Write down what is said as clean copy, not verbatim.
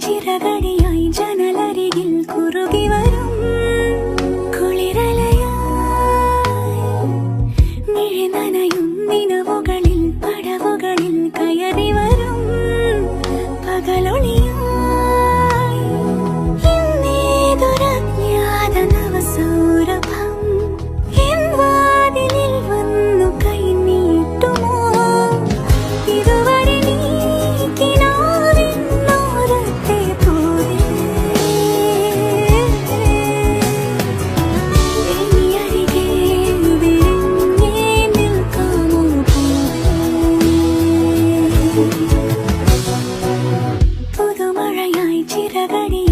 ചിറകടിയായി ജനലരികിൽ കുറുകി വരും കുളിരലയായി മിഴി നനയും നിലവുകളിൽ പടവുകളിൽ കയറി വരും പകലൊളിയായി ഇന്നേതൊരജ്ഞാത നവസൗരഭം എൻ വാതിലിൽ വന്നു കൈ നീട്ടുമോ ഇതുവരെ നീ കിനാവിന്നോരത്തെ പോലെ ഇനി അരികെ വിരിഞ്ഞേ നിൽക്കാമോ പുതുമഴയായി ചിറകടി